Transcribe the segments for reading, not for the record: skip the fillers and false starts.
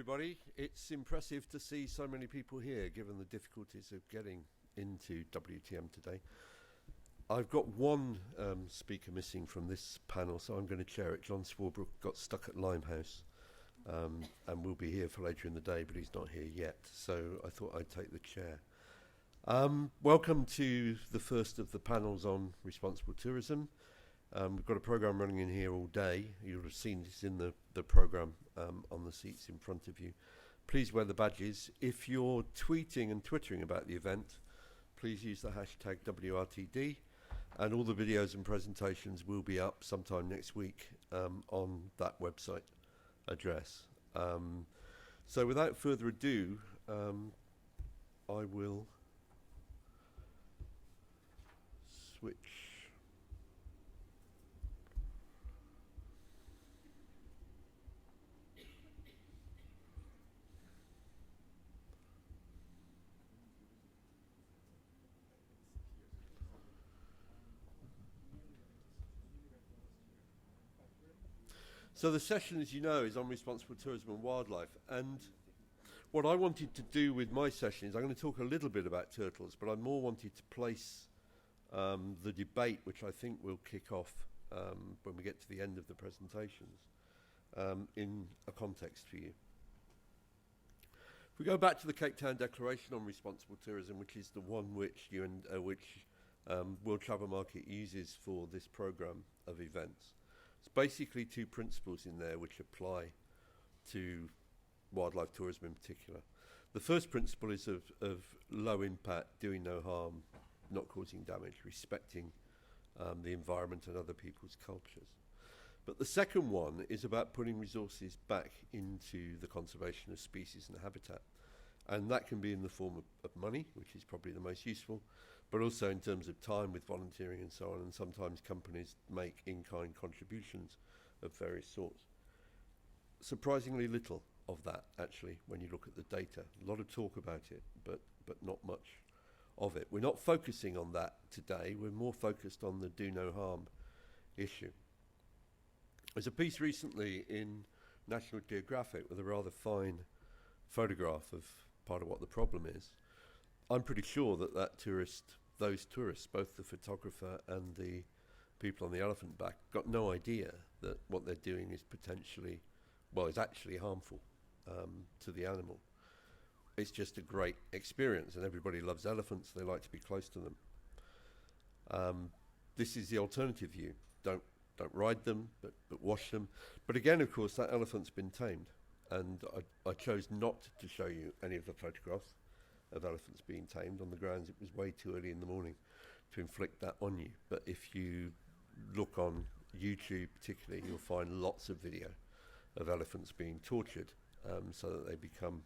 everybody. It's impressive to see so many people here, given the difficulties of getting into WTM today. I've got one speaker missing from this panel, so I'm going to chair it. John Swarbrick got stuck at Limehouse and will be here for later in the day, but he's not here yet, so I thought I'd take the chair. Welcome to the first of the panels on responsible tourism. We've got a programme running in here all day. You'll have seen this in the programme on the seats in front of you. Please wear the badges. If you're tweeting and twittering about the event, please use the hashtag WRTD, and all the videos and presentations will be up sometime next week on that website address. So without further ado, I will switch. So the session, as you know, is on responsible tourism and wildlife. And what I wanted to do with my session is I'm going to talk a little bit about turtles, but I more wanted to place the debate, which I think will kick off when we get to the end of the presentations, in a context for you. If we go back to the Cape Town Declaration on Responsible Tourism, which is the one which World Travel Market uses for this programme of events, it's basically two principles in there which apply to wildlife tourism in particular. The first principle is of low impact, doing no harm, not causing damage, respecting the environment and other people's cultures. But the second one is about putting resources back into the conservation of species and habitat. And that can be in the form of money, which is probably the most useful, but also in terms of time with volunteering and so on. And sometimes companies make in-kind contributions of various sorts. Surprisingly little of that, actually, when you look at the data. A lot of talk about it, but not much of it. We're not focusing on that today. We're more focused on the do no harm issue. There's a piece recently in National Geographic with a rather fine photograph of part of what the problem is. I'm pretty sure that those tourists, both the photographer and the people on the elephant back, got no idea that what they're doing is is actually harmful to the animal. It's just a great experience, and everybody loves elephants. They like to be close to them. This is the alternative view. Don't ride them, but wash them. But again, of course, that elephant's been tamed, and I chose not to show you any of the photographs of elephants being tamed on the grounds it was way too early in the morning to inflict that on you. But if you look on YouTube particularly, you'll find lots of video of elephants being tortured so that they become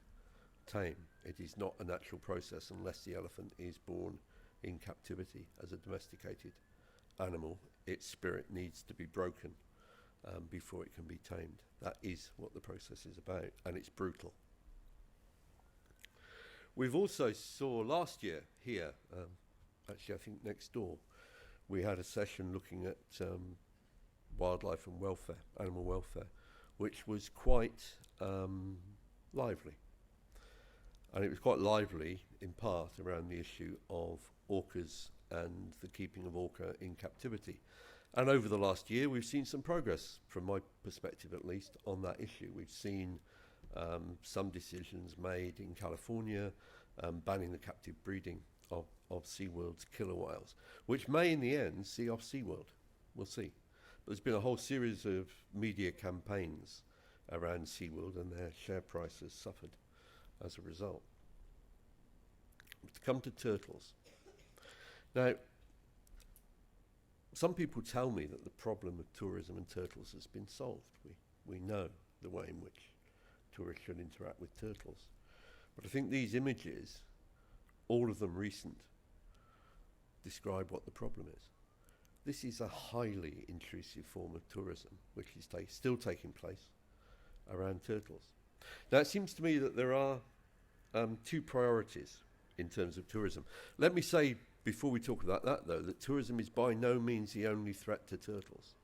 tame. It is not a natural process unless the elephant is born in captivity as a domesticated animal. Its spirit needs to be broken before it can be tamed. That is what the process is about, and it's brutal. We've also saw last year here, actually I think next door, we had a session looking at wildlife and welfare, animal welfare, which was quite lively. And it was quite lively in part around the issue of orcas and the keeping of orca in captivity. And over the last year, we've seen some progress, from my perspective at least, on that issue. We've seen some decisions made in California banning the captive breeding of SeaWorld's killer whales, which may in the end see off SeaWorld. We'll see. But there's been a whole series of media campaigns around SeaWorld, and their share price has suffered as a result. To come to turtles. Now, some people tell me that the problem of tourism and turtles has been solved. We know the way in which tourists should interact with turtles. But I think these images, all of them recent, describe what the problem is. This is a highly intrusive form of tourism, which is still taking place around turtles. Now, it seems to me that there are two priorities in terms of tourism. Let me say, before we talk about that, though, that tourism is by no means the only threat to turtles.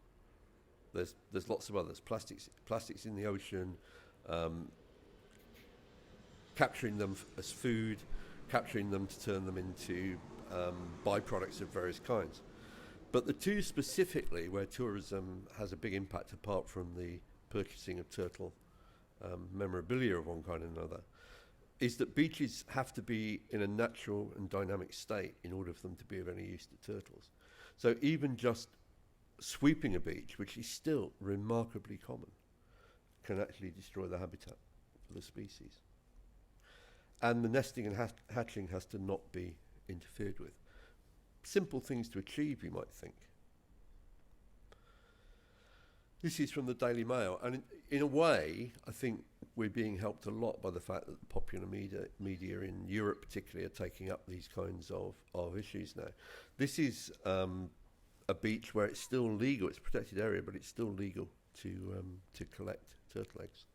There's lots of others. Plastics in the ocean, capturing them as food, capturing them to turn them into byproducts of various kinds. But the two specifically where tourism has a big impact, apart from the purchasing of turtle memorabilia of one kind or another, is that beaches have to be in a natural and dynamic state in order for them to be of any use to turtles. So even just sweeping a beach, which is still remarkably common, can actually destroy the habitat for the species. And the nesting and hatching has to not be interfered with. Simple things to achieve, you might think. This is from the Daily Mail, and in a way, I think we're being helped a lot by the fact that the popular media in Europe particularly are taking up these kinds of issues now. This is a beach where it's still legal, it's a protected area, but it's still legal to collect turtle eggs.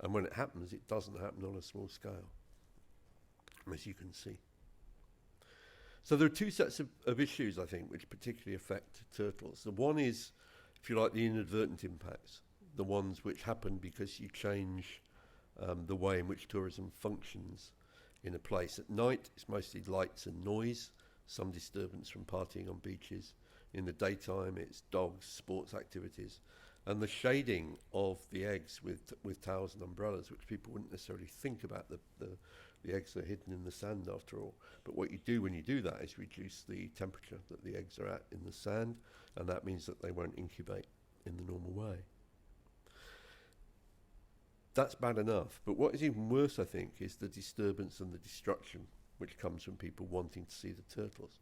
And when it happens, it doesn't happen on a small scale, as you can see. So there are two sets of issues, I think, which particularly affect turtles. The one is, if you like, the inadvertent impacts, the ones which happen because you change the way in which tourism functions in a place. At night, it's mostly lights and noise, some disturbance from partying on beaches. In the daytime, it's dogs, sports activities, and the shading of the eggs with towels and umbrellas, which people wouldn't necessarily think about. The eggs are hidden in the sand after all. But what you do when you do that is reduce the temperature that the eggs are at in the sand, and that means that they won't incubate in the normal way. That's bad enough, but what is even worse, I think, is the disturbance and the destruction which comes from people wanting to see the turtles.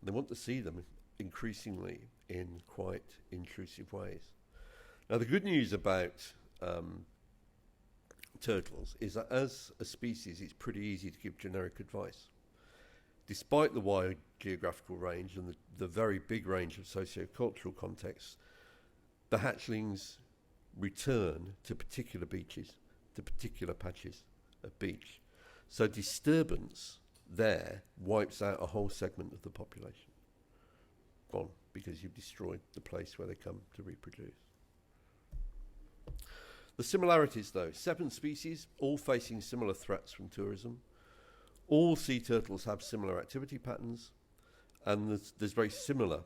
And they want to see them increasingly in quite intrusive ways. Now, the good news about turtles is that as a species, it's pretty easy to give generic advice. Despite the wide geographical range and the very big range of socio-cultural contexts, the hatchlings return to particular beaches, to particular patches of beach. So disturbance there wipes out a whole segment of the population. Gone, because you've destroyed the place where they come to reproduce. The similarities, though: 7 species, all facing similar threats from tourism. All sea turtles have similar activity patterns, and there's very similar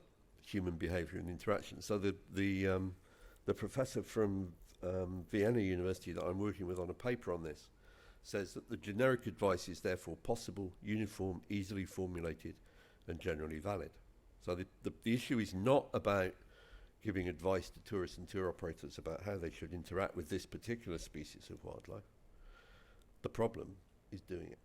human behaviour and interaction. So the professor from Vienna University that I'm working with on a paper on this says that the generic advice is therefore possible, uniform, easily formulated, and generally valid. So the issue is not about giving advice to tourists and tour operators about how they should interact with this particular species of wildlife. The problem is doing it.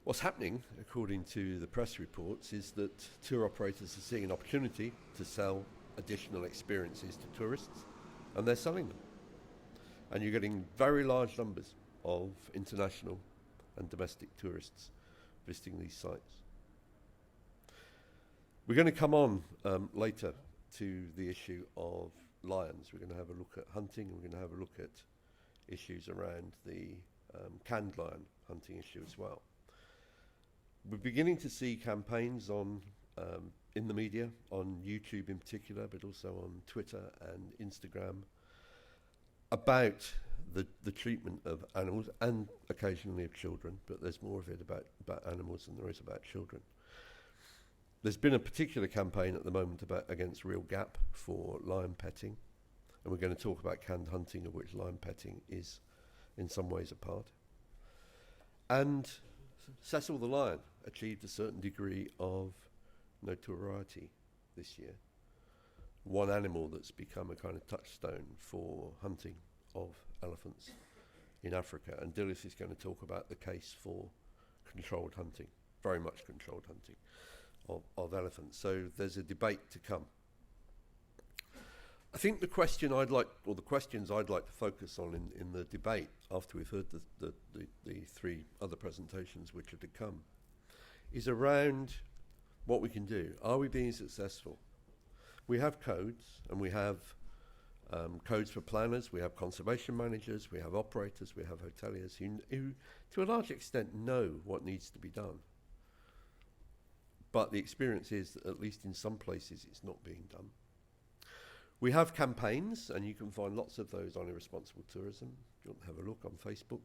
What's happening, according to the press reports, is that tour operators are seeing an opportunity to sell additional experiences to tourists, and they're selling them. And you're getting very large numbers of international and domestic tourists visiting these sites. We're going to come on later to the issue of lions. We're going to have a look at hunting, and we're going to have a look at issues around the canned lion hunting issue as well. We're beginning to see campaigns on in the media, on YouTube in particular, but also on Twitter and Instagram, about the treatment of animals, and occasionally of children, but there's more of it about animals than there is about children. There's been a particular campaign at the moment against Real Gap for lion petting, and we're going to talk about canned hunting, of which lion petting is in some ways a part. And Cecil the lion achieved a certain degree of notoriety this year. One animal that's become a kind of touchstone for hunting of elephants in Africa. And Dilys is going to talk about the case for controlled hunting, very much controlled hunting of elephants. So there's a debate to come. I think the questions I'd like to focus on in the debate, after we've heard the 3 other presentations which are to come, is around what we can do. Are we being successful? We have codes, and we have codes for planners, we have conservation managers, we have operators, we have hoteliers who to a large extent know what needs to be done. but the experience is that at least in some places it's not being done. We have campaigns, and you can find lots of those on irresponsible tourism. If you want to have a look on Facebook.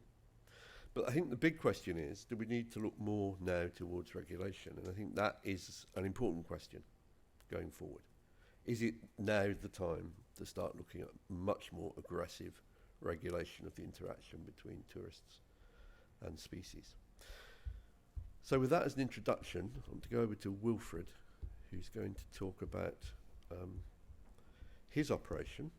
But I think the big question is, do we need to look more now towards regulation? And I think that is an important question going forward. Is it now the time to start looking at much more aggressive regulation of the interaction between tourists and species? So with that as an introduction, I want to go over to Wilfred, who's going to talk about his operation,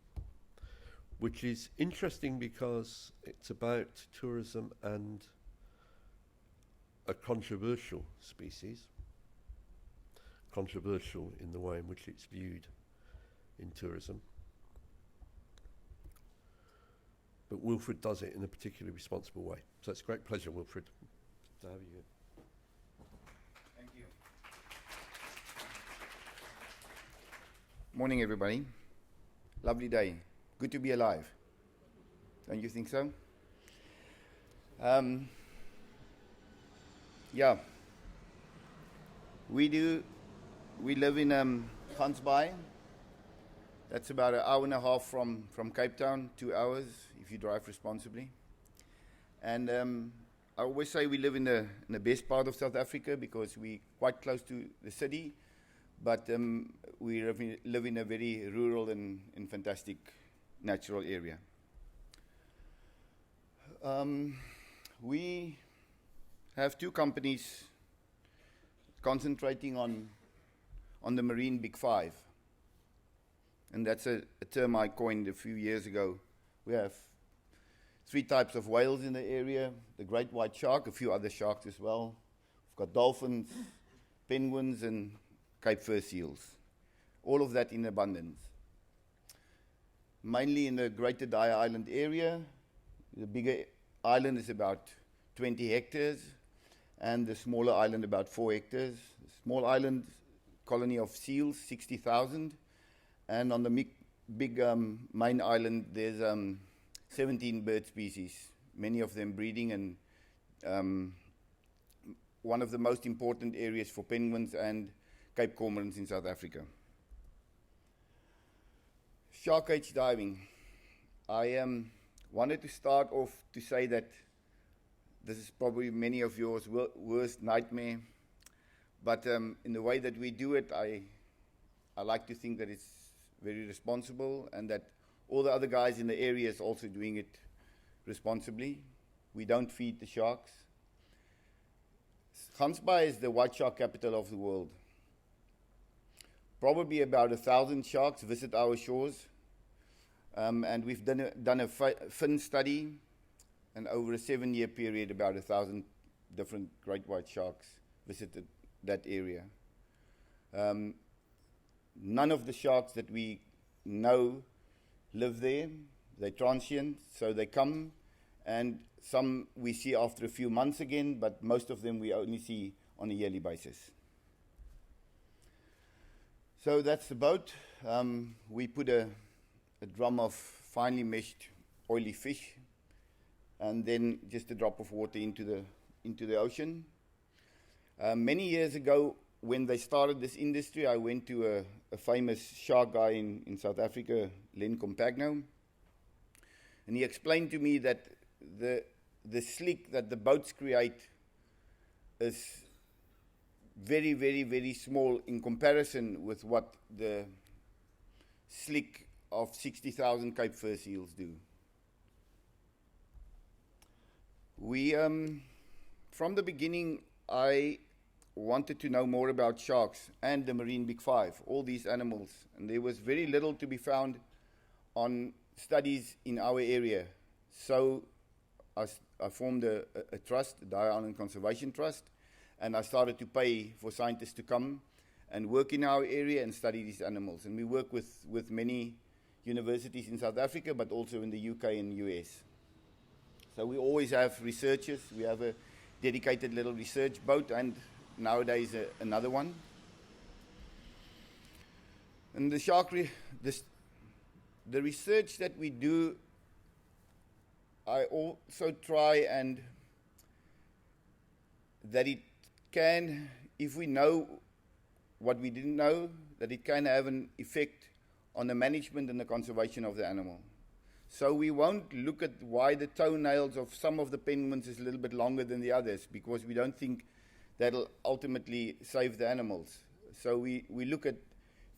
which is interesting because it's about tourism and a controversial species. Controversial in the way in which it's viewed in tourism. But Wilfred does it in a particularly responsible way. So it's a great pleasure, Wilfred, to have you here. Thank you. Morning, everybody. Lovely day. Good to be alive. Don't you think so? Yeah. We live in Gansbaai. That's about an hour and a half from Cape Town, 2 hours if you drive responsibly. And I always say we live in the best part of South Africa because we're quite close to the city, but we live in a very rural and fantastic natural area. We have two companies concentrating on the marine Big Five. And that's a term I coined a few years ago. We have 3 types of whales in the area, the great white shark, a few other sharks as well. We've got dolphins, penguins, and Cape fur seals. All of that in abundance. Mainly in the Greater Dyer Island area. The bigger island is about 20 hectares, and the smaller island about 4 hectares. The small island colony of seals, 60,000. And on the big main island, there's 17 bird species, many of them breeding, and one of the most important areas for penguins and Cape cormorants in South Africa. Shark cage diving. I wanted to start off to say that this is probably many of yours worst nightmare, but in the way that we do it, I like to think that it's very responsible, and that all the other guys in the area is also doing it responsibly. We don't feed the sharks. Gansbaai is the white shark capital of the world. Probably about 1,000 sharks visit our shores, and we've done a fin study, and over a 7-year period, about 1,000 different great white sharks visited that area. None of the sharks that we know live there. They're transient, so they come, and some we see after a few months again, but most of them we only see on a yearly basis. So that's the boat. We put a drum of finely meshed oily fish, and then just a drop of water into the ocean. Many years ago, when they started this industry, I went to a famous shark guy in South Africa, Len Compagno, and he explained to me that the slick that the boats create is very, very, very small in comparison with what the slick of 60,000 Cape fur seals do. We, from the beginning, I wanted to know more about sharks and the marine Big Five, all these animals, and there was very little to be found on studies in our area. So I formed a trust, the Dyer Island Conservation Trust, and I started to pay for scientists to come and work in our area and study these animals. And we work with many universities in South Africa, but also in the UK and US. So we always have researchers. We have a dedicated little research boat, and nowadays another one. And the research that we do, I also try and that it can, if we know what we didn't know, that it can have an effect on the management and the conservation of the animal. So we won't look at why the toenails of some of the penguins is a little bit longer than the others, because we don't think that'll ultimately save the animals. So we look at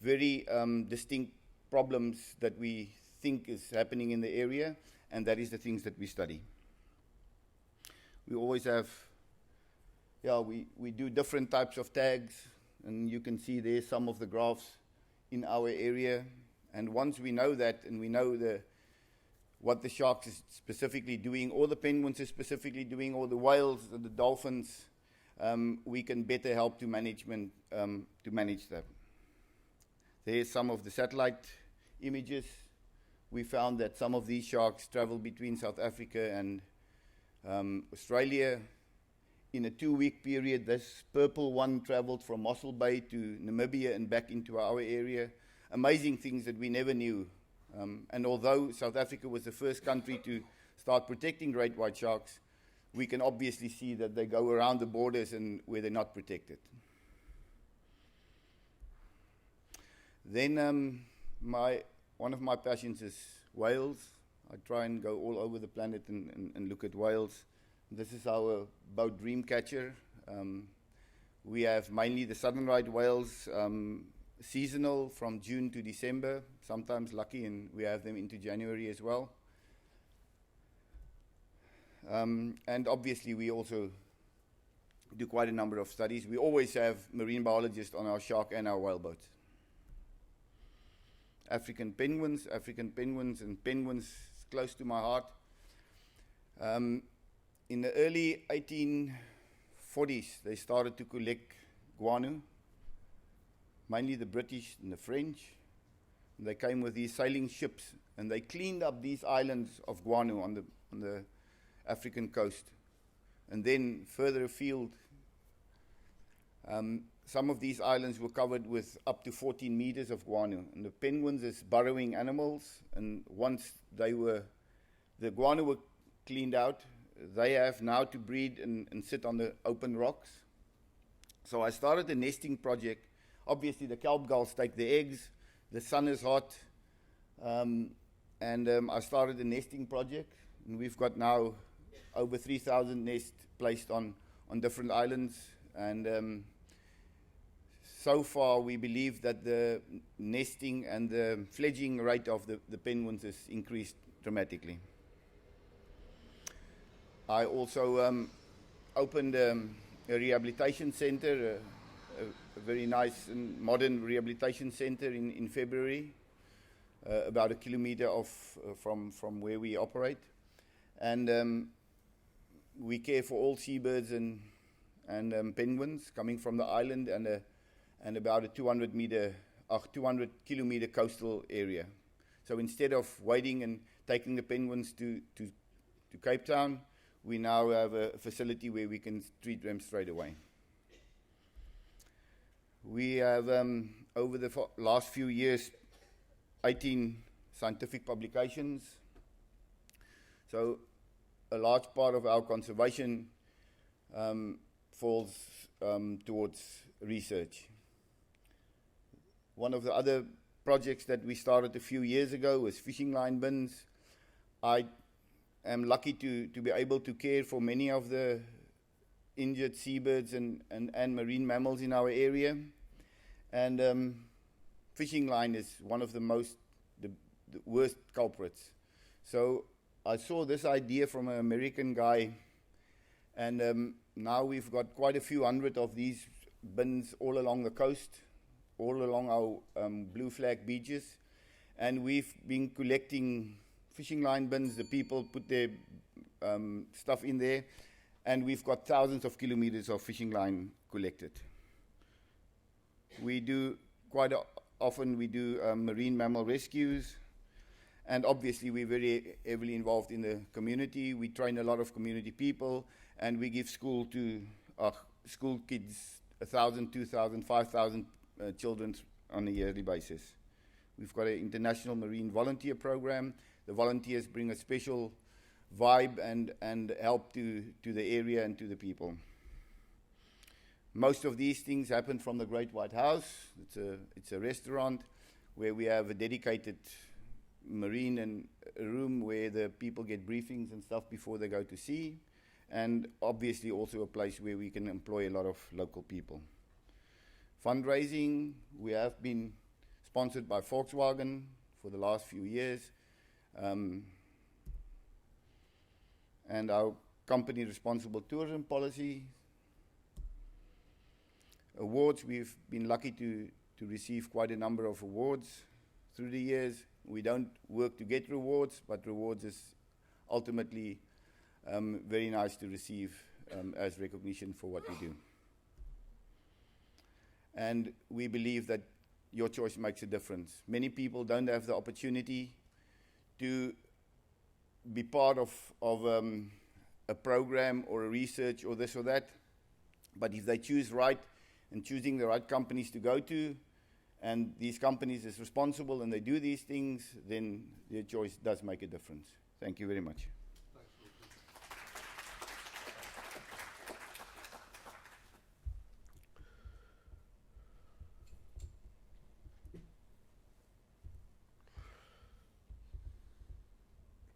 very distinct problems that we think is happening in the area, and that is the things that we study. We always have, we do different types of tags, and you can see there some of the graphs in our area. And once we know that, and we know what the sharks is specifically doing, or the penguins is specifically doing, or the whales, or the dolphins, we can better help to manage that. There's some of the satellite images. We found that some of these sharks travel between South Africa and Australia. In a 2-week period, this purple one traveled from Mossel Bay to Namibia and back into our area. Amazing things that we never knew. And although South Africa was the first country to start protecting great white sharks, we can obviously see that they go around the borders and where they're not protected. Then one of my passions is whales. I try and go all over the planet and look at whales. This is our boat Dreamcatcher. We have mainly the southern right whales, seasonal from June to December, sometimes lucky, and we have them into January as well. And obviously we also do quite a number of studies. We always have marine biologists on our shark and our whale boats. African penguins and penguins is close to my heart. In the early 1840s, they started to collect guano, mainly the British and the French. And they came with these sailing ships, and they cleaned up these islands of guano on the African coast. And then further afield, some of these islands were covered with up to 14 meters of guano. And the penguins is burrowing animals, and once the guano were cleaned out, they have now to breed and sit on the open rocks. So I started a nesting project. Obviously the kelp gulls take the eggs, the sun is hot, and I started a nesting project, and we've got now over 3,000 nests placed on different islands, and so far we believe that the nesting and the fledging rate of the penguins is increased dramatically. I also opened a rehabilitation center, a very nice and modern rehabilitation center in February, about a kilometer off from where we operate. And we care for all seabirds and penguins coming from the island and about a 200 kilometer coastal area. So instead of waiting and taking the penguins to Cape Town, we now have a facility where we can treat them straight away. We have, over the last few years, 18 scientific publications. So a large part of our conservation falls towards research. One of the other projects that we started a few years ago was fishing line bins. I am lucky to be able to care for many of the injured seabirds and marine mammals in our area. And fishing line is one of the worst culprits. So I saw this idea from an American guy, and now we've got quite a few hundred of these bins all along the coast, all along our blue flag beaches, and we've been collecting fishing line bins. The people put their stuff in there, and we've got thousands of kilometers of fishing line collected. We do quite often marine mammal rescues, and obviously we're very heavily involved in the community. We train a lot of community people, and we give school to school kids, 1,000, 2,000, 5,000 children on a yearly basis. We've got an international marine volunteer program. The volunteers bring a special vibe and help to the area and to the people. Most of these things happen from the Great White House. It's a restaurant where we have a dedicated marine and a room where the people get briefings and stuff before they go to sea, and obviously also a place where we can employ a lot of local people. Fundraising, we have been sponsored by Volkswagen for the last few years, and our company responsible tourism policy. Awards, we've been lucky to receive quite a number of awards through the years. We don't work to get rewards, but rewards is ultimately very nice to receive as recognition for what we do. And we believe that your choice makes a difference. Many people don't have the opportunity to be part of a program or a research or this or that, but if they choose right and choosing the right companies to go to, and these companies is responsible and they do these things, then their choice does make a difference. Thank you very much.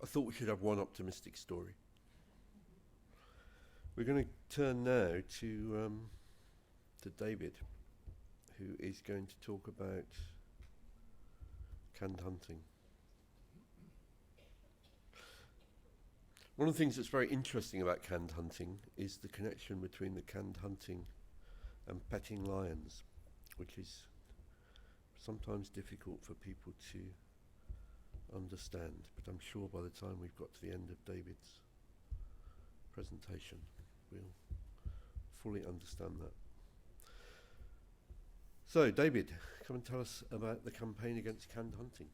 I thought we should have one optimistic story. We're going to turn now to David, who is going to talk about canned hunting. One of the things that's very interesting about canned hunting is the connection between the canned hunting and petting lions, which is sometimes difficult for people to understand, but I'm sure by the time we've got to the end of David's presentation, we'll fully understand that. So, David, come and tell us about the campaign against canned hunting.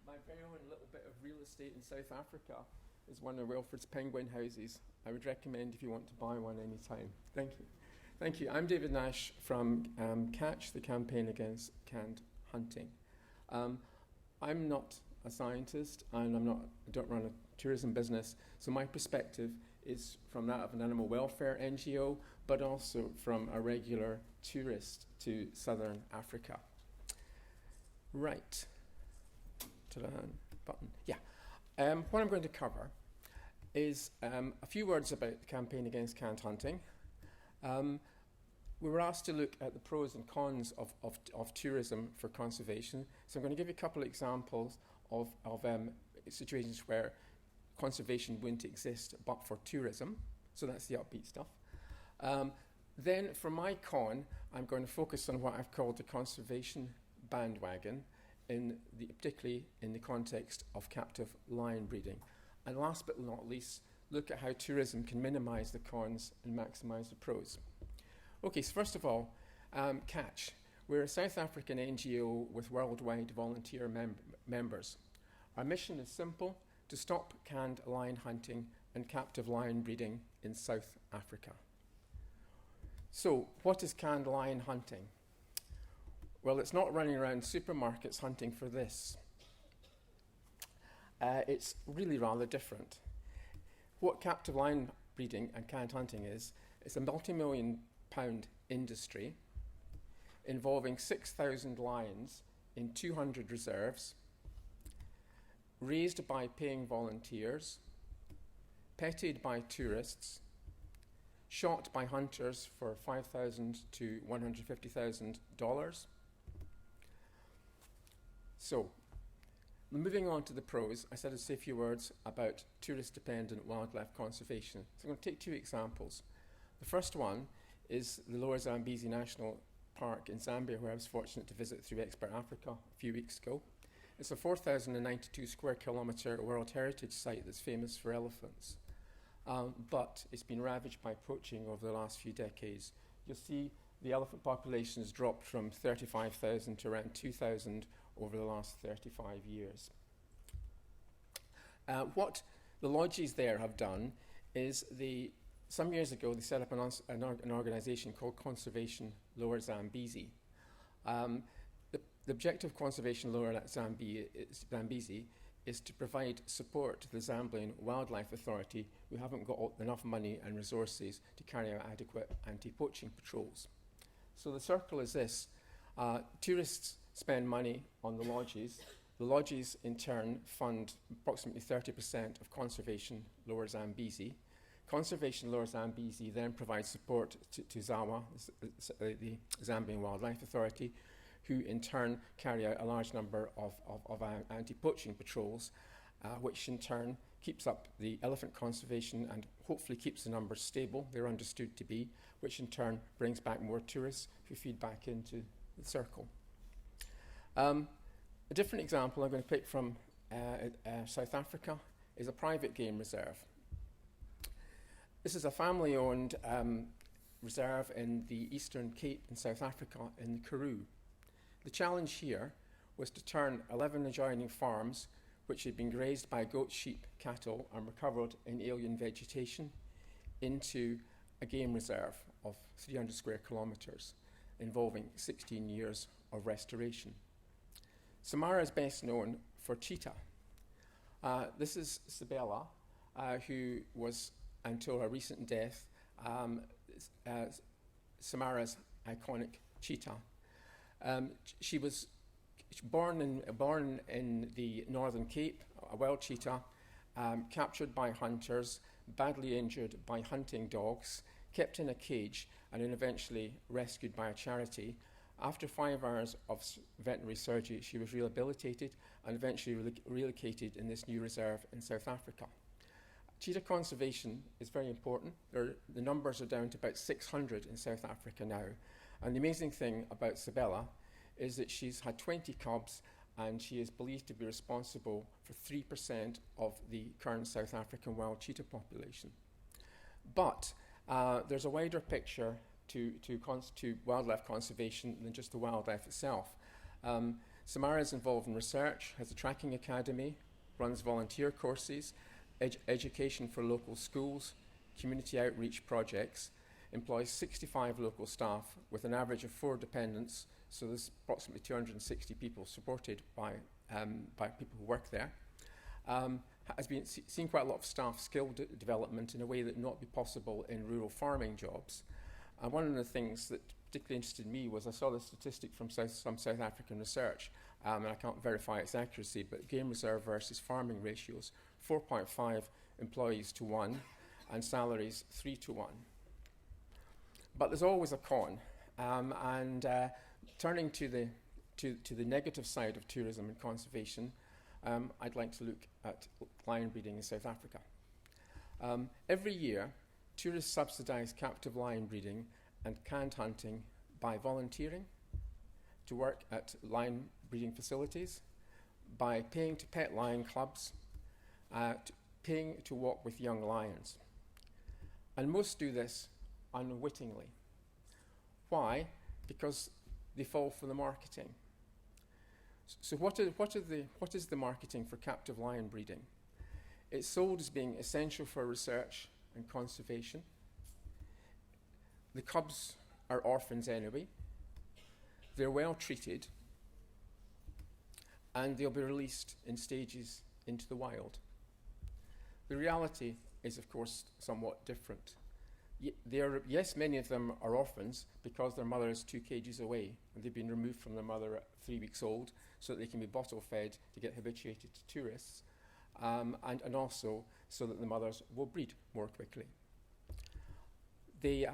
My very own little bit of real estate in South Africa is one of Wilfred's penguin houses. I would recommend if you want to buy one anytime. Thank you. Thank you. I'm David Nash from CATCH, the Campaign Against Canned Hunting. I'm not a scientist, and I don't run a tourism business, so my perspective is from that of an animal welfare NGO, but also from a regular tourist to Southern Africa. Right. Button. Yeah. What I'm going to cover is a few words about the Campaign Against Canned Hunting. We were asked to look at the pros and cons of tourism for conservation. So I'm going to give you a couple of examples of situations where conservation wouldn't exist but for tourism. So that's the upbeat stuff. Then for my con, I'm going to focus on what I've called the conservation bandwagon, particularly in the context of captive lion breeding. And last but not least, look at how tourism can minimize the cons and maximize the pros. Okay, so first of all, CATCH. We're a South African NGO with worldwide volunteer members. Our mission is simple: to stop canned lion hunting and captive lion breeding in South Africa. So, what is canned lion hunting? Well, it's not running around supermarkets hunting for this. It's really rather different. What captive lion breeding and canned hunting is, it's a multi-million-pound industry involving 6,000 lions in 200 reserves, raised by paying volunteers, petted by tourists, shot by hunters for $5,000 to $150,000. So, moving on to the pros, I said I'd say a few words about tourist-dependent wildlife conservation. So I'm going to take two examples. The first one is the Lower Zambezi National Park in Zambia, where I was fortunate to visit through Expert Africa a few weeks ago. It's a 4,092 square kilometre World Heritage Site that's famous for elephants. But it's been ravaged by poaching over the last few decades. You'll see the elephant population has dropped from 35,000 to around 2,000 over the last 35 years. What the lodges there have done is some years ago they set up an organisation called Conservation Lower Zambezi. The objective of Conservation Lower Zambezi is to provide support to the Zambian Wildlife Authority, who haven't got enough money and resources to carry out adequate anti-poaching patrols. So the circle is this. Tourists spend money on the lodges. The lodges, in turn, fund approximately 30% of conservation Lower Zambezi. Conservation Lower Zambezi then provides support to ZAWA, the Zambian Wildlife Authority, who in turn carry out a large number of anti-poaching patrols, which in turn keeps up the elephant conservation and hopefully keeps the numbers stable, they're understood to be, which in turn brings back more tourists who feed back into the circle. A different example I'm going to pick from South Africa is a private game reserve. This is a family-owned reserve in the Eastern Cape in South Africa in the Karoo. The challenge here was to turn 11 adjoining farms, which had been grazed by goats, sheep, cattle, and were covered in alien vegetation, into a game reserve of 300 square kilometres, involving 16 years of restoration. Samara is best known for Cheetah. This is Sibella, who was, until her recent death, Samara's iconic cheetah. She was born in the Northern Cape, a wild cheetah, captured by hunters, badly injured by hunting dogs, kept in a cage, and then eventually rescued by a charity. After 5 hours of veterinary surgery, she was rehabilitated and eventually relocated in this new reserve in South Africa. Cheetah conservation is very important. The numbers are down to about 600 in South Africa now. And the amazing thing about Sibella is that she's had 20 cubs, and she is believed to be responsible for 3% of the current South African wild cheetah population. But there's a wider picture to wildlife conservation than just the wildlife itself. Samara is involved in research, has a tracking academy, runs volunteer courses, education for local schools, community outreach projects, employs 65 local staff with an average of 4 dependents, so there's approximately 260 people supported by people who work there. Has been seen quite a lot of staff skill development in a way that would not be possible in rural farming jobs. And one of the things that particularly interested me was I saw the statistic from some South African research, and I can't verify its accuracy, but game reserve versus farming ratios, 4.5 employees to 1, and salaries 3 to 1. But there's always a con, and turning to the negative side of tourism and conservation, I'd like to look at lion breeding in South Africa. Every year, tourists subsidise captive lion breeding and canned hunting by volunteering to work at lion breeding facilities, by paying to pet lion clubs, paying to walk with young lions. And most do this unwittingly. Why? Because they fall for the marketing. So what is the marketing for captive lion breeding? It's sold as being essential for research and conservation. The cubs are orphans anyway. They're well treated, and they'll be released in stages into the wild. The reality is, of course, somewhat different. Yes, many of them are orphans because their mother is 2 kgs away, and they've been removed from their mother at 3 weeks old so that they can be bottle fed to get habituated to tourists, and also so that the mothers will breed more quickly. They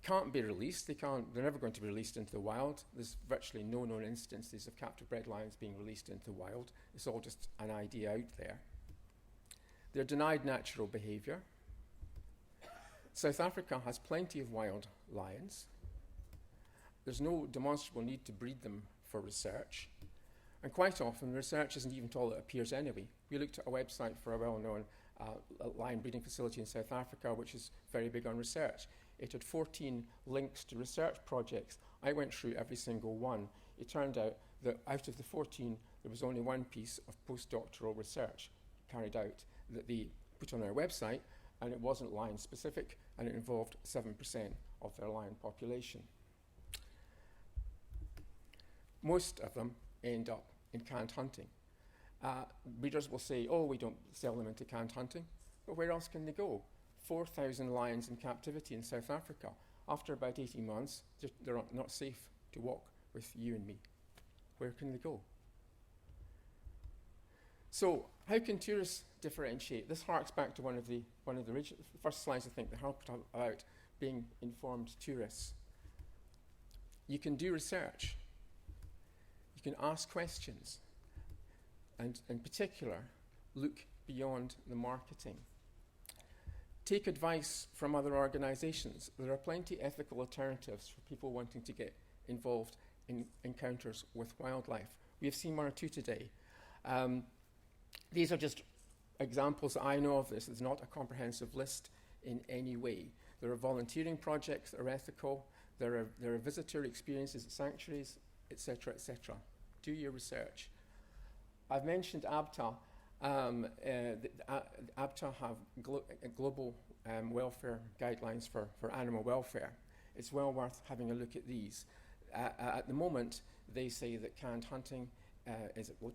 can't be released. They're never going to be released into the wild. There's virtually no known instances of captive bred lions being released into the wild. It's all just an idea out there. They're denied natural behaviour. South Africa has plenty of wild lions. There's no demonstrable need to breed them for research. And quite often, the research isn't even all that appears anyway. We looked at a website for a well-known lion breeding facility in South Africa, which is very big on research. It had 14 links to research projects. I went through every single one. It turned out that out of the 14, there was only one piece of postdoctoral research carried out that they put on their website, and it wasn't lion specific, and it involved 7% of their lion population. Most of them end up in canned hunting. breeders will say, oh, we don't sell them into canned hunting. But where else can they go? 4,000 lions in captivity in South Africa. After about 18 months, they're not safe to walk with you and me. Where can they go? So, how can tourists differentiate? This harks back to one of the first slides, I think, that helped about being informed tourists. You can do research. You can ask questions. And in particular, look beyond the marketing. Take advice from other organizations. There are plenty ethical alternatives for people wanting to get involved in encounters with wildlife. We have seen one or two today. These are just examples that I know of. This is not a comprehensive list in any way. There are volunteering projects that are ethical. There are visitor experiences at sanctuaries, etc., etc. Do your research. I've mentioned ABTA. ABTA have global welfare guidelines for animal welfare. It's well worth having a look at these. At the moment, they say that canned hunting,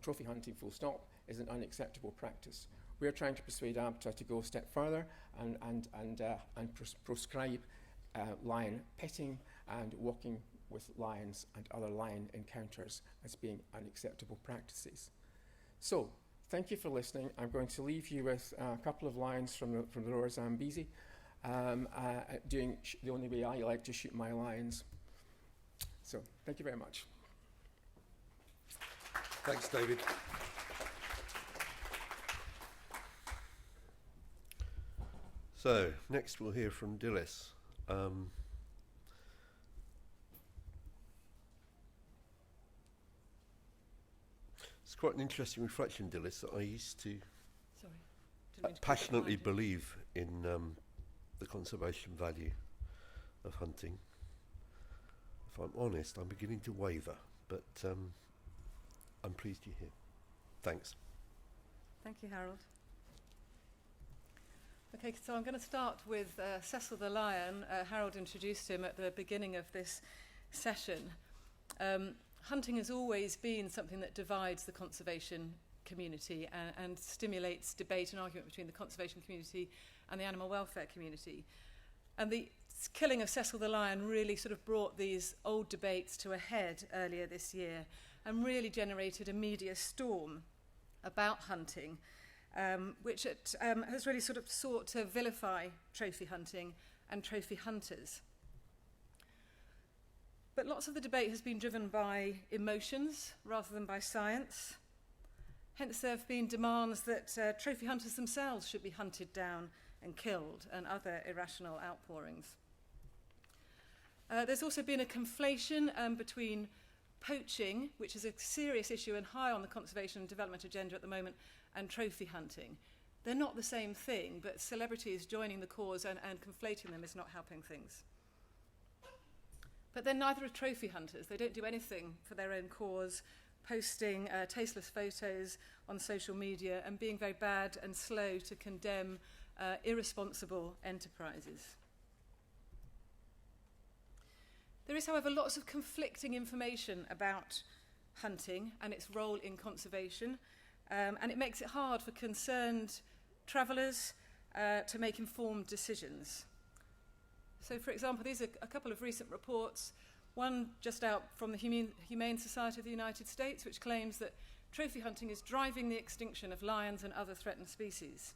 trophy hunting full stop, is an unacceptable practice. We're trying to persuade ABTA to go a step further and prescribe lion petting and walking with lions and other lion encounters as being unacceptable practices. So, thank you for listening. I'm going to leave you with a couple of lines from the Roar Zambezi, doing the only way I like to shoot my lions. So, thank you very much. Thanks, David. So, next we'll hear from Dilys. It's quite an interesting reflection, Dilys, that I used to passionately believe in the conservation value of hunting. If I'm honest, I'm beginning to waver, but I'm pleased you're here. Thanks. Thank you, Harold. Okay, so I'm going to start with Cecil the lion. Harold introduced him at the beginning of this session. Hunting has always been something that divides the conservation community and stimulates debate and argument between the conservation community and the animal welfare community. And the killing of Cecil the lion really sort of brought these old debates to a head earlier this year and really generated a media storm about hunting, which has really sort of sought to vilify trophy hunting and trophy hunters. But lots of the debate has been driven by emotions rather than by science. Hence there have been demands that trophy hunters themselves should be hunted down and killed, and other irrational outpourings. There's also been a conflation between poaching, which is a serious issue and high on the conservation and development agenda at the moment, and trophy hunting. They're not the same thing, but celebrities joining the cause and conflating them is not helping things. But they're neither are trophy hunters. They don't do anything for their own cause, posting tasteless photos on social media and being very bad and slow to condemn irresponsible enterprises. There is, however, lots of conflicting information about hunting and its role in conservation, and it makes it hard for concerned travellers to make informed decisions. So, for example, these are a couple of recent reports, one just out from the Humane Society of the United States, which claims that trophy hunting is driving the extinction of lions and other threatened species.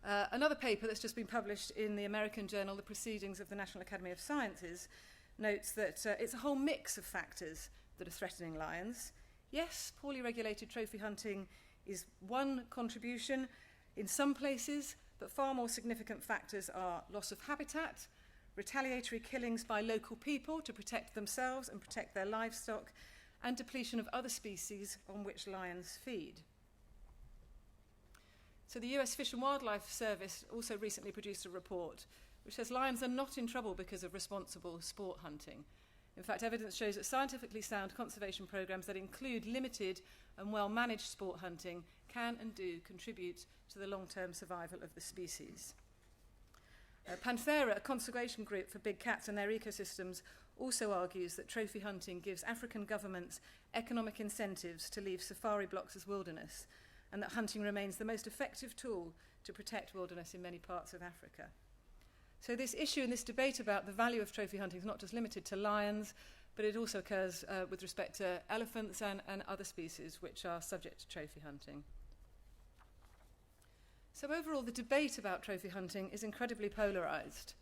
Another paper that's just been published in the American journal, The Proceedings of the National Academy of Sciences, notes that it's a whole mix of factors that are threatening lions. Yes, poorly regulated trophy hunting is one contribution in some places, but far more significant factors are loss of habitat, retaliatory killings by local people to protect themselves and protect their livestock, and depletion of other species on which lions feed. So the US Fish and Wildlife Service also recently produced a report which says lions are not in trouble because of responsible sport hunting. In fact, evidence shows that scientifically sound conservation programs that include limited and well-managed sport hunting can and do contribute to the long-term survival of the species. Panthera, a conservation group for big cats and their ecosystems, also argues that trophy hunting gives African governments economic incentives to leave safari blocks as wilderness, and that hunting remains the most effective tool to protect wilderness in many parts of Africa. So this issue and this debate about the value of trophy hunting is not just limited to lions, but it also occurs with respect to elephants and other species which are subject to trophy hunting. So overall, the debate about trophy hunting is incredibly polarised.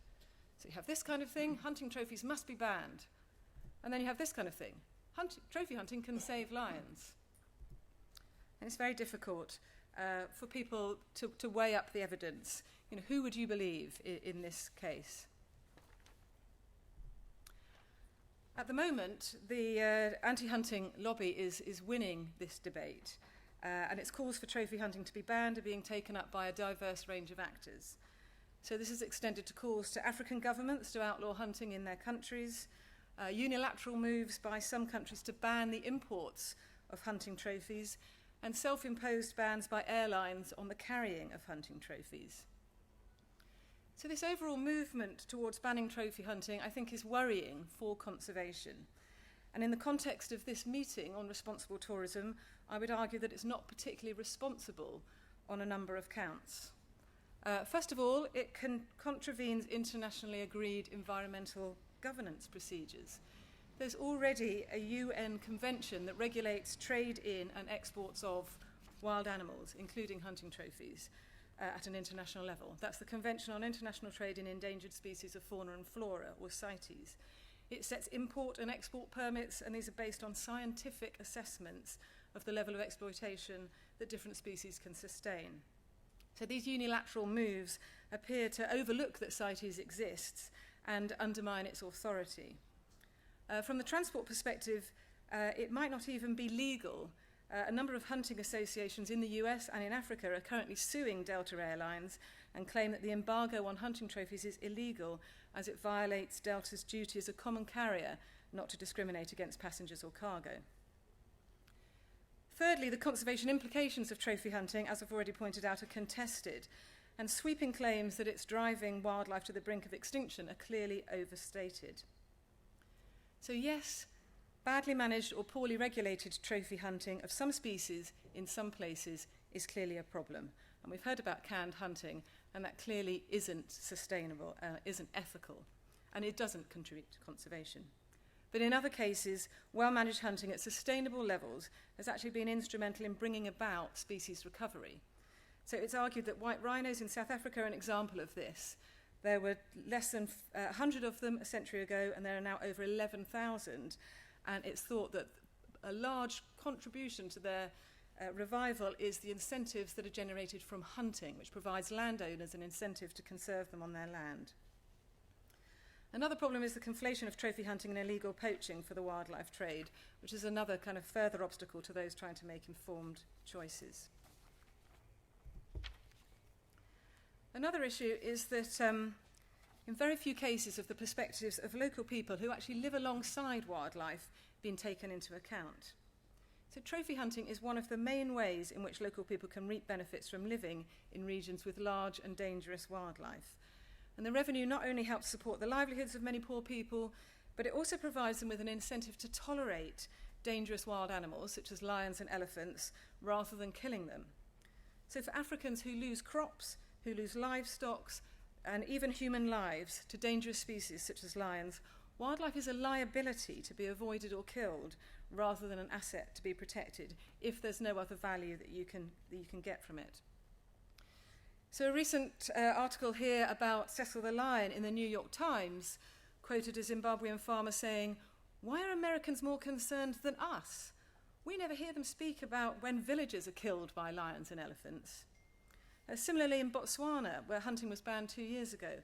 So you have this kind of thing, hunting trophies must be banned. And then you have this kind of thing, trophy hunting can save lions. And it's very difficult for people to weigh up the evidence. You know, who would you believe in this case? At the moment, the anti-hunting lobby is winning this debate, and its calls for trophy hunting to be banned are being taken up by a diverse range of actors. So this is extended to calls to African governments to outlaw hunting in their countries, unilateral moves by some countries to ban the imports of hunting trophies, and self-imposed bans by airlines on the carrying of hunting trophies. So this overall movement towards banning trophy hunting, I think, is worrying for conservation. And in the context of this meeting on responsible tourism, I would argue that it's not particularly responsible on a number of counts. First of all, it contravenes internationally agreed environmental governance procedures. There's already a UN convention that regulates trade in and exports of wild animals, including hunting trophies, at an international level. That's the Convention on International Trade in Endangered Species of Fauna and Flora, or CITES. It sets import and export permits, and these are based on scientific assessments of the level of exploitation that different species can sustain. So these unilateral moves appear to overlook that CITES exists and undermine its authority. From the transport perspective, it might not even be legal. A number of hunting associations in the US and in Africa are currently suing Delta Airlines and claim that the embargo on hunting trophies is illegal as it violates Delta's duty as a common carrier not to discriminate against passengers or cargo. Thirdly, the conservation implications of trophy hunting, as I've already pointed out, are contested, and sweeping claims that it's driving wildlife to the brink of extinction are clearly overstated. So yes, badly managed or poorly regulated trophy hunting of some species in some places is clearly a problem. And we've heard about canned hunting, and that clearly isn't sustainable, isn't ethical, and it doesn't contribute to conservation. But in other cases, well-managed hunting at sustainable levels has actually been instrumental in bringing about species recovery. So it's argued that white rhinos in South Africa are an example of this. There were less than 100 of them a century ago, and there are now over 11,000. And it's thought that a large contribution to their revival is the incentives that are generated from hunting, which provides landowners an incentive to conserve them on their land. Another problem is the conflation of trophy hunting and illegal poaching for the wildlife trade, which is another kind of further obstacle to those trying to make informed choices. Another issue is that in very few cases have the perspectives of local people who actually live alongside wildlife been taken into account. So trophy hunting is one of the main ways in which local people can reap benefits from living in regions with large and dangerous wildlife. And the revenue not only helps support the livelihoods of many poor people, but it also provides them with an incentive to tolerate dangerous wild animals, such as lions and elephants, rather than killing them. So for Africans who lose crops, who lose livestock, and even human lives to dangerous species such as lions, wildlife is a liability to be avoided or killed rather than an asset to be protected if there's no other value that you can get from it. So a recent article here about Cecil the lion in the New York Times quoted a Zimbabwean farmer saying, "Why are Americans more concerned than us? We never hear them speak about when villagers are killed by lions and elephants." Similarly in Botswana, where hunting was banned 2 years ago,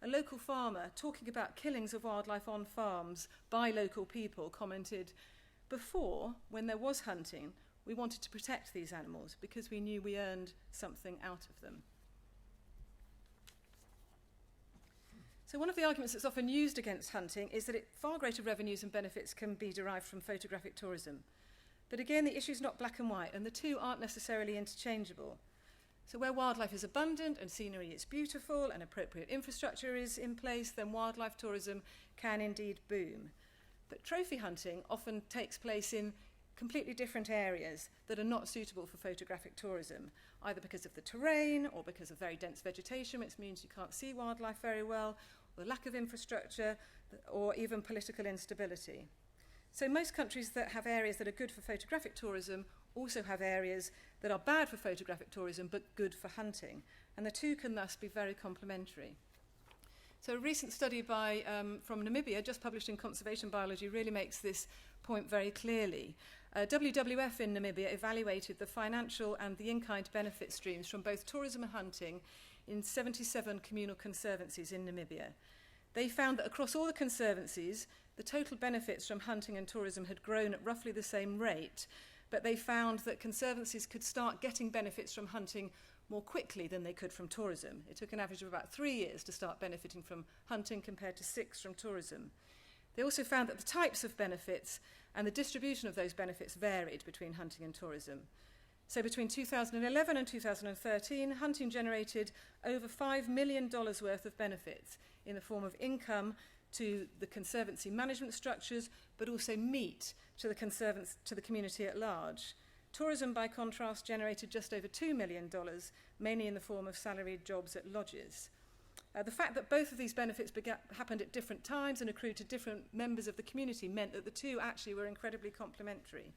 a local farmer talking about killings of wildlife on farms by local people commented, "Before, when there was hunting, we wanted to protect these animals because we knew we earned something out of them." So one of the arguments that's often used against hunting is that far greater revenues and benefits can be derived from photographic tourism. But again, the issue is not black and white, and the two aren't necessarily interchangeable. So where wildlife is abundant and scenery is beautiful and appropriate infrastructure is in place, then wildlife tourism can indeed boom. But trophy hunting often takes place in completely different areas that are not suitable for photographic tourism, either because of the terrain or because of very dense vegetation, which means you can't see wildlife very well, or the lack of infrastructure, or even political instability. So most countries that have areas that are good for photographic tourism also have areas that are bad for photographic tourism but good for hunting, and the two can thus be very complementary. So a recent study from Namibia, just published in Conservation Biology, really makes this point very clearly. WWF in Namibia evaluated the financial and the in-kind benefit streams from both tourism and hunting in 77 communal conservancies in Namibia. They found that across all the conservancies, the total benefits from hunting and tourism had grown at roughly the same rate, but they found that conservancies could start getting benefits from hunting more quickly than they could from tourism. It took an average of about 3 years to start benefiting from hunting compared to 6 from tourism. They also found that the types of benefits and the distribution of those benefits varied between hunting and tourism. So between 2011 and 2013, hunting generated over $5 million worth of benefits in the form of income to the conservancy management structures, but also meat to the community at large. Tourism, by contrast, generated just over $2 million, mainly in the form of salaried jobs at lodges. The fact that both of these benefits happened at different times and accrued to different members of the community meant that the two actually were incredibly complementary.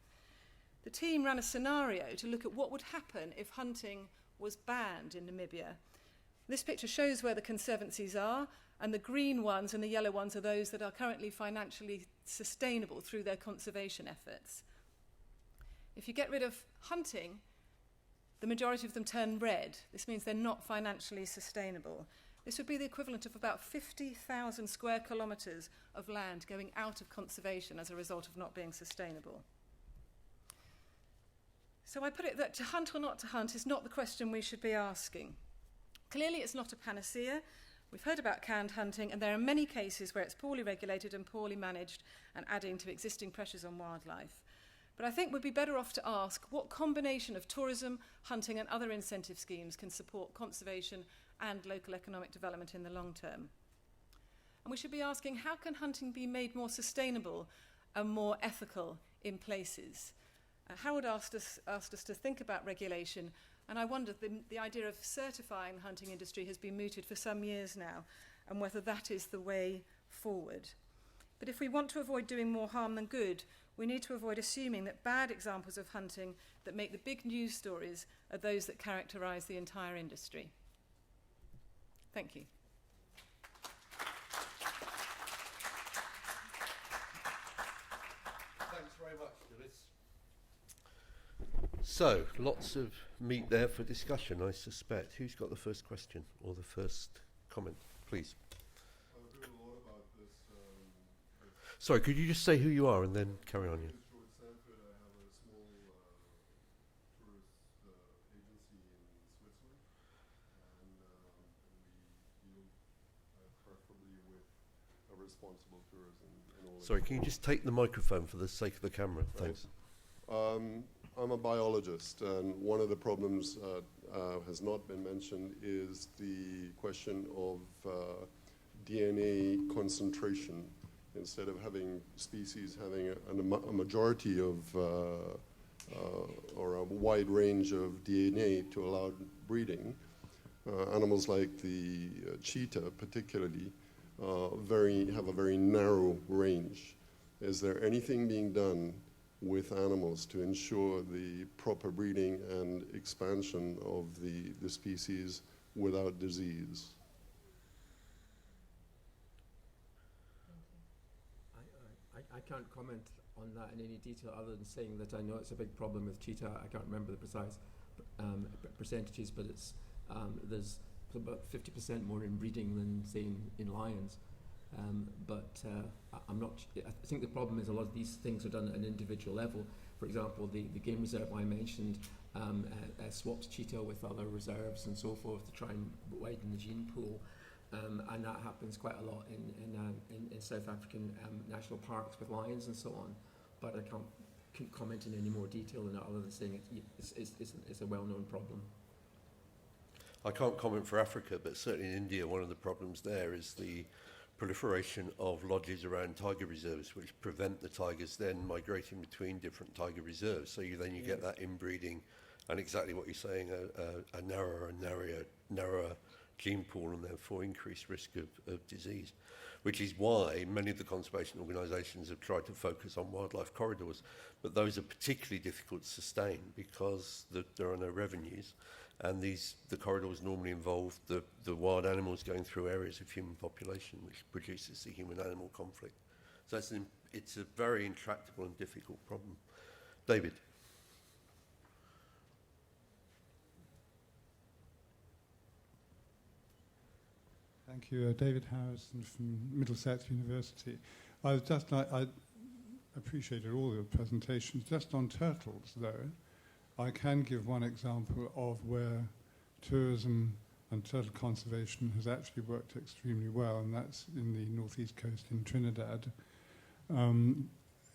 The team ran a scenario to look at what would happen if hunting was banned in Namibia. This picture shows where the conservancies are, and the green ones and the yellow ones are those that are currently financially sustainable through their conservation efforts. If you get rid of hunting, the majority of them turn red. This means they're not financially sustainable. This would be the equivalent of about 50,000 square kilometres of land going out of conservation as a result of not being sustainable. So I put it that to hunt or not to hunt is not the question we should be asking. Clearly it's not a panacea. We've heard about canned hunting, and there are many cases where it's poorly regulated and poorly managed and adding to existing pressures on wildlife. But I think we'd be better off to ask what combination of tourism, hunting and other incentive schemes can support conservation and local economic development in the long term. And we should be asking, how can hunting be made more sustainable and more ethical in places? Howard asked us to think about regulation, and I wondered, the idea of certifying the hunting industry has been mooted for some years now, and whether that is the way forward. But if we want to avoid doing more harm than good, we need to avoid assuming that bad examples of hunting that make the big news stories are those that characterise the entire industry. Thank you. Thanks very much, Phyllis. So, lots of meat there for discussion, I suspect. Who's got the first question or the first comment, please? I've heard a lot about this. Sorry, could you just say who you are and then carry on? Yeah. I have a small tourist agency in Switzerland, and we deal preferably with a responsible tourism in all. Sorry, can you just take the microphone for the sake of the camera? Thanks. I'm a biologist, and one of the problems has not been mentioned is the question of DNA concentration. Instead of having species having a majority of or a wide range of DNA to allow breeding, animals like the cheetah particularly have a very narrow range. Is there anything being done with animals to ensure the proper breeding and expansion of the species without disease? I can't comment on that in any detail other than saying that I know it's a big problem with cheetah. I can't remember the precise percentages, but it's there's about 50% more in breeding than, say, in lions. I'm not. I think the problem is a lot of these things are done at an individual level. For example, the game reserve I mentioned swaps cheetah with other reserves and so forth to try and widen the gene pool, and that happens quite a lot in South African national parks with lions and so on. But I can't comment in any more detail than that, other than saying it's a well-known problem. I can't comment for Africa, but certainly in India, one of the problems there is the proliferation of lodges around tiger reserves, which prevent the tigers then migrating between different tiger reserves. So you get that inbreeding, and exactly what you're saying, a narrower and narrower gene pool, and therefore increased risk of disease, which is why many of the conservation organisations have tried to focus on wildlife corridors, but those are particularly difficult to sustain because there are no revenues, and the corridors normally involve the wild animals going through areas of human population, which produces the human-animal conflict. So it's a very intractable and difficult problem. David. Thank you. David Harrison from Middlesex University. I appreciated all the presentations. Just on turtles, though, I can give one example of where tourism and turtle conservation has actually worked extremely well, and that's in the northeast coast in Trinidad, in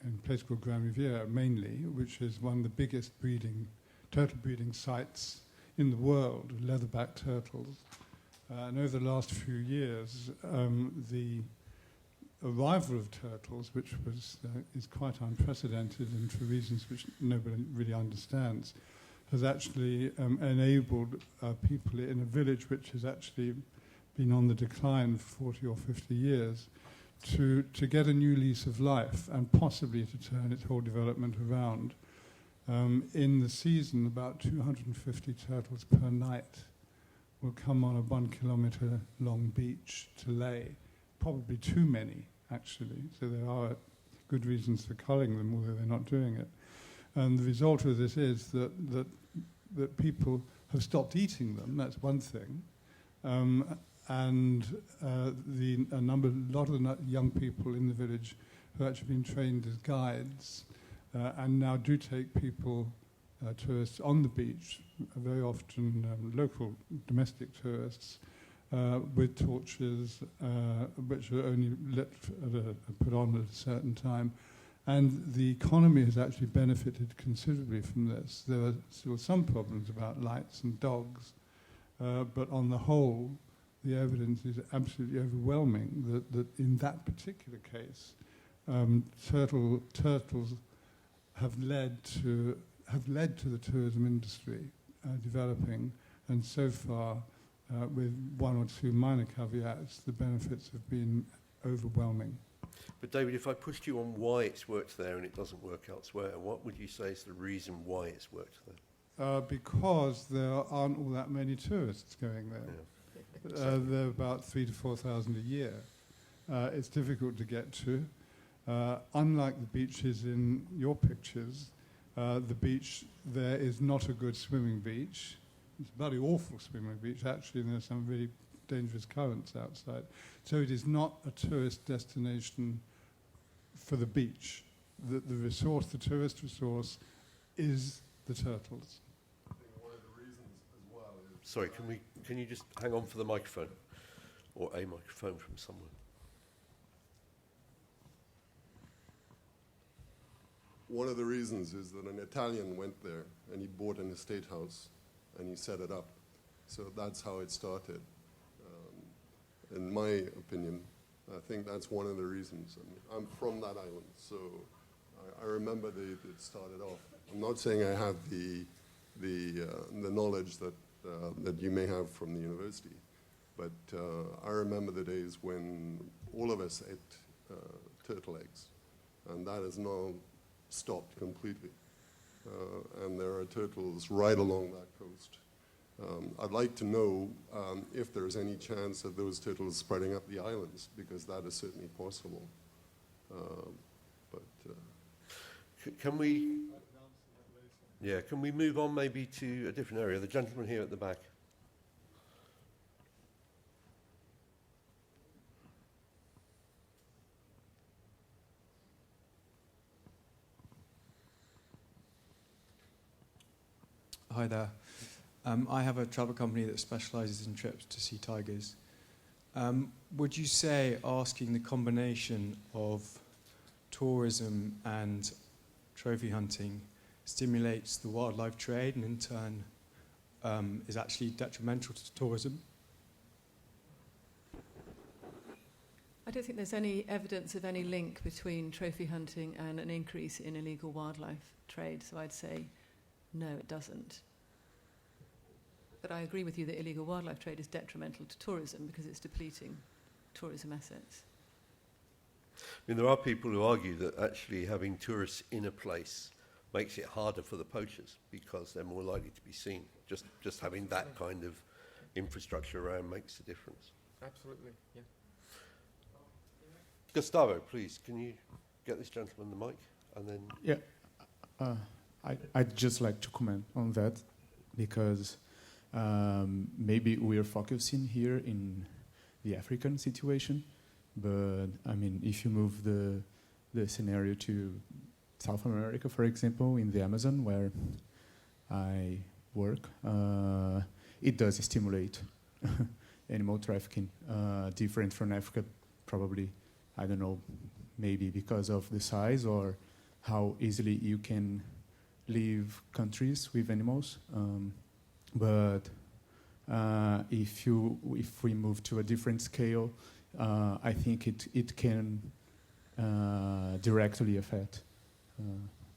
a place called Grand Riviere, mainly, which is one of the biggest turtle breeding sites in the world, leatherback turtles. And over the last few years, the arrival of turtles, which is quite unprecedented and for reasons which nobody really understands, has actually enabled people in a village which has actually been on the decline for 40 or 50 years to get a new lease of life and possibly to turn its whole development around. In the season, about 250 turtles per night will come on a 1 kilometre long beach to lay. Probably too many, actually. So there are good reasons for culling them, although they're not doing it. And the result of this is that people have stopped eating them. That's one thing. And a lot of the young people in the village have actually been trained as guides and now do take tourists on the beach, very often local domestic tourists, with torches which are only put on at a certain time. And the economy has actually benefited considerably from this. There are still some problems about lights and dogs, but on the whole, the evidence is absolutely overwhelming that in that particular case, turtles have led to the tourism industry developing, and so far, with one or two minor caveats, the benefits have been overwhelming. But David, if I pushed you on why it's worked there and it doesn't work elsewhere, what would you say is the reason why it's worked there? Because there aren't all that many tourists going there. Yeah. There are about 3,000 to 4,000 a year. It's difficult to get to. Unlike the beaches in your pictures, the beach there is not a good swimming beach. It's a bloody awful swimming beach, actually, and there's some really dangerous currents outside. So it is not a tourist destination for the beach. The tourist resource is the turtles. I think one of the reasons as well is... Sorry, can you just hang on for the microphone? Or a microphone from someone? One of the reasons is that an Italian went there and he bought an estate house and he set it up. So that's how it started. In my opinion, I think that's one of the reasons. I mean, I'm from that island, so I remember it started off. I'm not saying I have the knowledge that you may have from the university, but I remember the days when all of us ate turtle eggs, and that has now stopped completely. And there are turtles right along that coast. I'd like to know if there's any chance of those turtles spreading up the islands, because that is certainly possible. Can we move on maybe to a different area? The gentleman here at the back. Hi there. I have a travel company that specialises in trips to see tigers. Would you say asking the combination of tourism and trophy hunting stimulates the wildlife trade and in turn is actually detrimental to tourism? I don't think there's any evidence of any link between trophy hunting and an increase in illegal wildlife trade, so I'd say no, it doesn't. But I agree with you that illegal wildlife trade is detrimental to tourism because it's depleting tourism assets. I mean, there are people who argue that actually having tourists in a place makes it harder for the poachers because they're more likely to be seen. Just having that kind of infrastructure around makes a difference. Absolutely, yeah. Gustavo, please, can you get this gentleman the mic? And then Yeah, I'd just like to comment on that because maybe we are focusing here in the African situation, but I mean, if you move the scenario to South America, for example, in the Amazon where I work, it does stimulate animal trafficking, different from Africa, probably, I don't know, maybe because of the size or how easily you can leave countries with animals. But if we move to a different scale, I think it can directly affect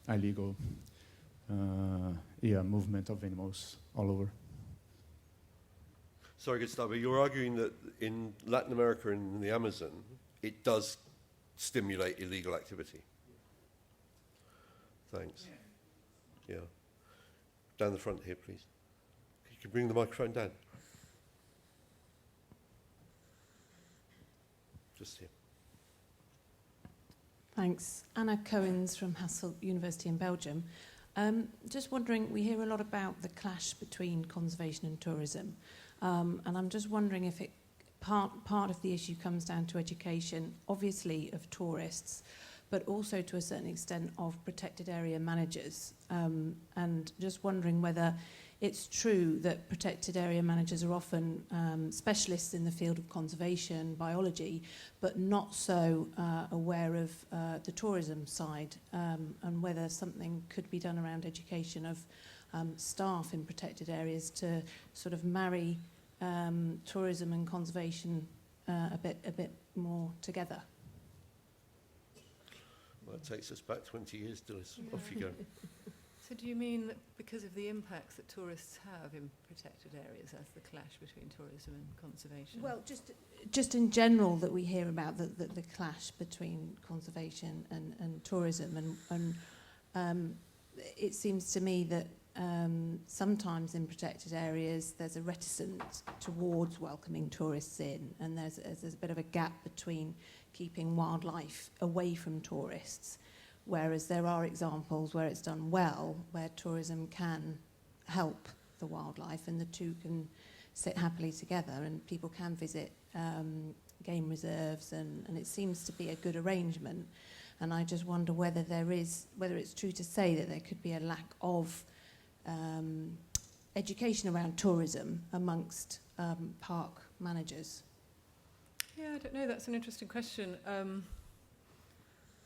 illegal movement of animals all over. sorry, Gustavo, you're arguing that in Latin America and in the Amazon, it does stimulate illegal activity. Thanks. Yeah. Down the front here, please. You can bring the microphone down. Just here. Thanks. Anna Cohens from Hasselt University in Belgium. Just wondering, we hear a lot about the clash between conservation and tourism, and I'm just wondering if part of the issue comes down to education, obviously of tourists, but also to a certain extent of protected area managers, and just wondering whether it's true that protected area managers are often specialists in the field of conservation, biology, but not so aware of the tourism side, and whether something could be done around education of staff in protected areas to sort of marry tourism and conservation a bit more together. Well, it takes us back 20 years, Dilys. Off you go. So do you mean that because of the impacts that tourists have in protected areas as the clash between tourism and conservation? Well, just in general that we hear about the clash between conservation and tourism, and it seems to me that sometimes in protected areas there's a reticence towards welcoming tourists in, and there's a bit of a gap between keeping wildlife away from tourists, whereas there are examples where it's done well, where tourism can help the wildlife and the two can sit happily together and people can visit game reserves, and it seems to be a good arrangement. And I just wonder whether it's true to say that there could be a lack of education around tourism amongst park managers. Yeah, I don't know. That's an interesting question. I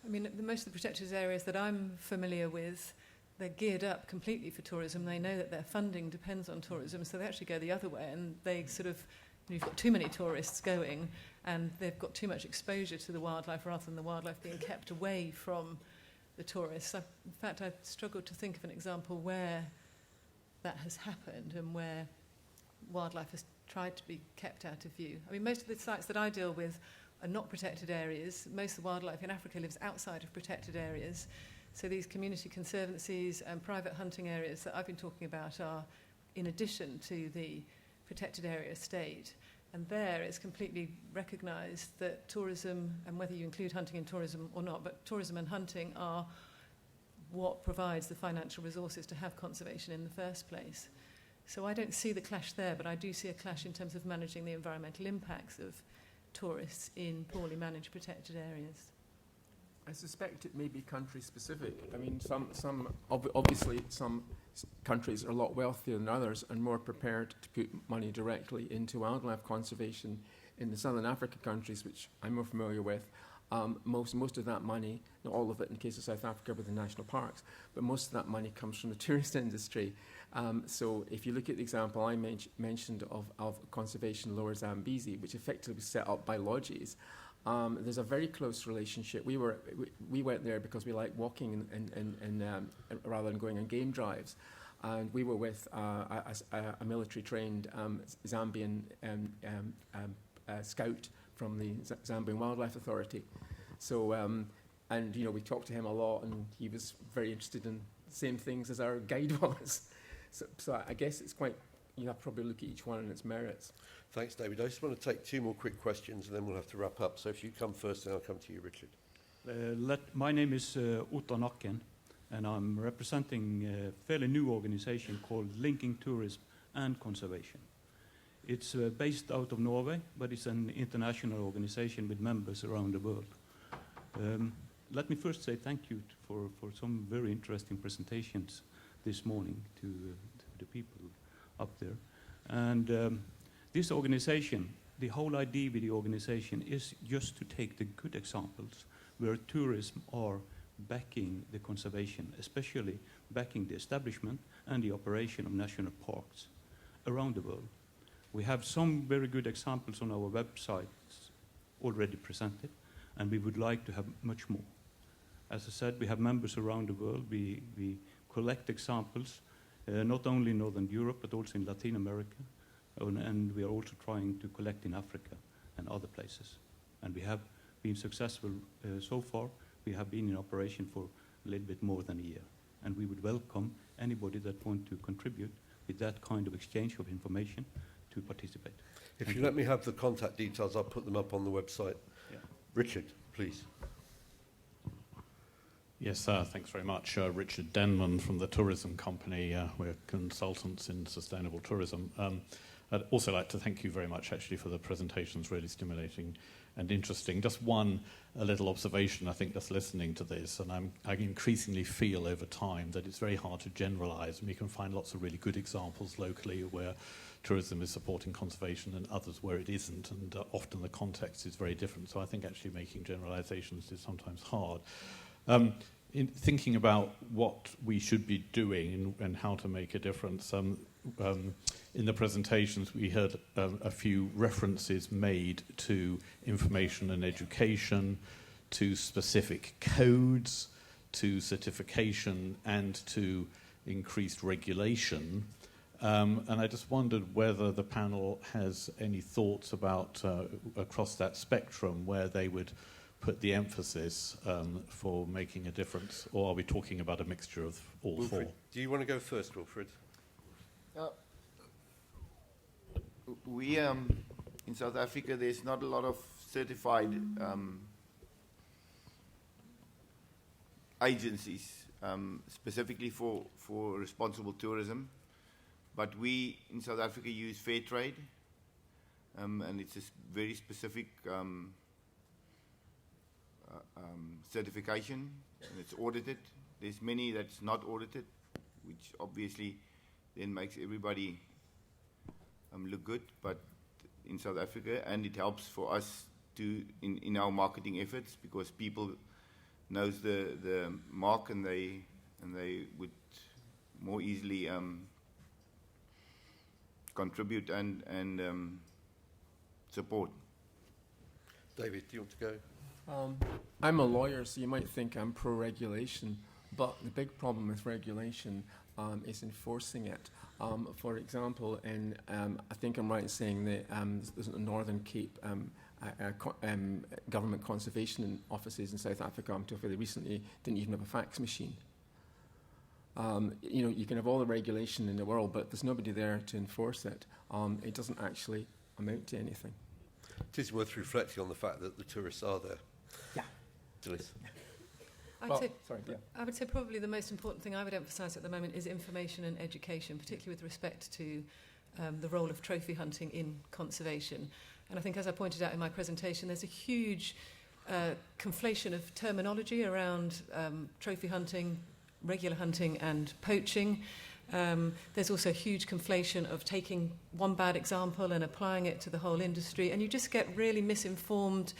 mean, most of the protected areas that I'm familiar with, they're geared up completely for tourism. They know that their funding depends on tourism, so they actually go the other way, and they sort of, you've got too many tourists going, and they've got too much exposure to the wildlife rather than the wildlife being kept away from the tourists. In fact, I've struggled to think of an example where that has happened and where wildlife has tried to be kept out of view. I mean, most of the sites that I deal with are not protected areas. Most of the wildlife in Africa lives outside of protected areas. So these community conservancies and private hunting areas that I've been talking about are in addition to the protected area state. And there it's completely recognised that tourism, and whether you include hunting in tourism or not, but tourism and hunting are what provides the financial resources to have conservation in the first place. So I don't see the clash there, but I do see a clash in terms of managing the environmental impacts of tourists in poorly managed protected areas. I suspect it may be country specific. I mean, obviously some countries are a lot wealthier than others and more prepared to put money directly into wildlife conservation. In the Southern Africa countries, which I'm more familiar with, Most of that money, not all of it in the case of South Africa with the national parks, but most of that money comes from the tourist industry. So if you look at the example I mentioned of Conservation Lower Zambezi, which effectively was set up by lodges, there's a very close relationship. We went there because we like walking rather than going on game drives. And we were with a military-trained Zambian scout from the Zambian Wildlife Authority. So, and we talked to him a lot, and he was very interested in the same things as our guide was. So I guess it's quite, you have to probably look at each one and its merits. Thanks, David. I just want to take 2 more quick questions, and then we'll have to wrap up. So if you come first, then I'll come to you, Richard. My name is Otto Nakken, and I'm representing a fairly new organization called Linking Tourism and Conservation. It's based out of Norway, but it's an international organization with members around the world. Let me first say thank you for some very interesting presentations this morning to the people up there. And this organization, the whole idea with the organization is just to take the good examples where tourism are backing the conservation, especially backing the establishment and the operation of national parks around the world. We have some very good examples on our websites already presented, and we would like to have much more. As I said, we have members around the world. We collect examples, not only in Northern Europe, but also in Latin America, and we are also trying to collect in Africa and other places. And we have been successful so far. We have been in operation for a little bit more than a year, and we would welcome anybody that want to contribute with that kind of exchange of information to participate. If you let me have the contact details, I'll put them up on the website. Yeah. Richard, please. Yes, thanks very much. Richard Denman from the tourism company. We're consultants in sustainable tourism. I'd also like to thank you very much, actually, for the presentations, really stimulating and interesting. Just a little observation, I think, just listening to this, and I increasingly feel over time that it's very hard to generalize, and we can find lots of really good examples locally where tourism is supporting conservation and others where it isn't, and often the context is very different. So I think actually making generalizations is sometimes hard. In thinking about what we should be doing and how to make a difference, in the presentations we heard a few references made to information and education, to specific codes, to certification, and to increased regulation. And I just wondered whether the panel has any thoughts about, across that spectrum, where they would put the emphasis for making a difference, or are we talking about a mixture of all Wilfred, 4? do you want to go first, Wilfred? We, in South Africa, there's not a lot of certified agencies specifically for responsible tourism. But we, in South Africa, use fair trade, and it's a very specific certification, and it's audited. There's many that's not audited, which obviously then makes everybody look good, but in South Africa, and it helps for us to in our marketing efforts, because people knows the mark, and they would more easily contribute and support. David, do you want to go? I'm a lawyer, so you might think I'm pro-regulation, but the big problem with regulation is enforcing it. For example, I think I'm right in saying that there's a Northern Cape government conservation offices in South Africa. I'm talking they recently didn't even have a fax machine. You can have all the regulation in the world, but there's nobody there to enforce it. It doesn't actually amount to anything. It is worth reflecting on the fact that the tourists are there. Yeah. Delise. I would say probably the most important thing I would emphasise at the moment is information and education, particularly with respect to the role of trophy hunting in conservation. And I think, as I pointed out in my presentation, there's a huge conflation of terminology around trophy hunting, regular hunting and poaching. There's also a huge conflation of taking one bad example and applying it to the whole industry, and you just get really misinformed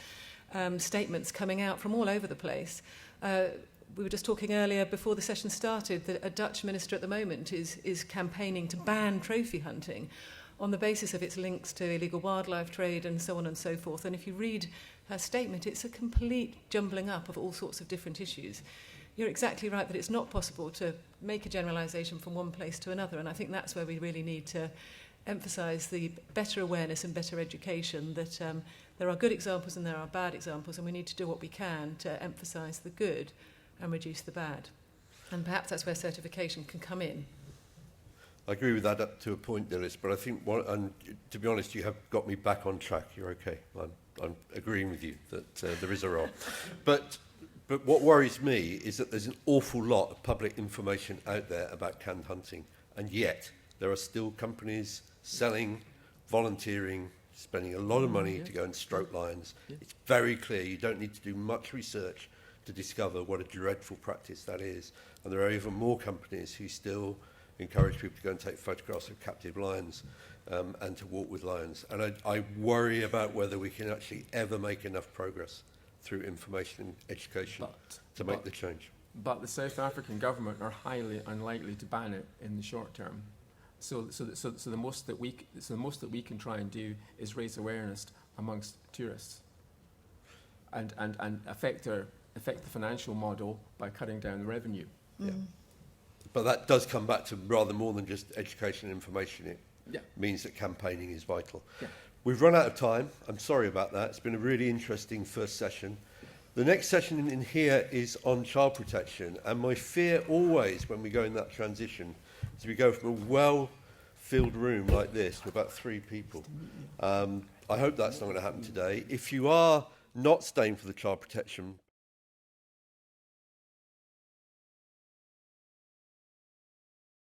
statements coming out from all over the place. We were just talking earlier before the session started that a Dutch minister at the moment is campaigning to ban trophy hunting on the basis of its links to illegal wildlife trade and so on and so forth. And if you read her statement, it's a complete jumbling up of all sorts of different issues. You're exactly right that it's not possible to make a generalisation from one place to another, and I think that's where we really need to emphasise the better awareness and better education, that there are good examples and there are bad examples, and we need to do what we can to emphasise the good and reduce the bad. And perhaps that's where certification can come in. I agree with that up to a point, Dilys, but I think, and to be honest, you have got me back on track. You're okay. I'm agreeing with you that there is a role. But what worries me is that there's an awful lot of public information out there about canned hunting, and yet there are still companies selling, volunteering, spending a lot of money to go and stroke lions. It's very clear you don't need to do much research to discover what a dreadful practice that is. And there are even more companies who still encourage people to go and take photographs of captive lions and to walk with lions. And I worry about whether we can actually ever make enough progress through information and education to make the change. But the South African government are highly unlikely to ban it in the short term. So the most that we can try and do is raise awareness amongst tourists, and affect the financial model by cutting down the revenue. Yeah. But that does come back to rather more than just education and information. It means that campaigning is vital. Yeah. We've run out of time. I'm sorry about that. It's been a really interesting first session. The next session in here is on child protection. And my fear always when we go in that transition is we go from a well-filled room like this to about 3 people. I hope that's not going to happen today. If you are not staying for the child protection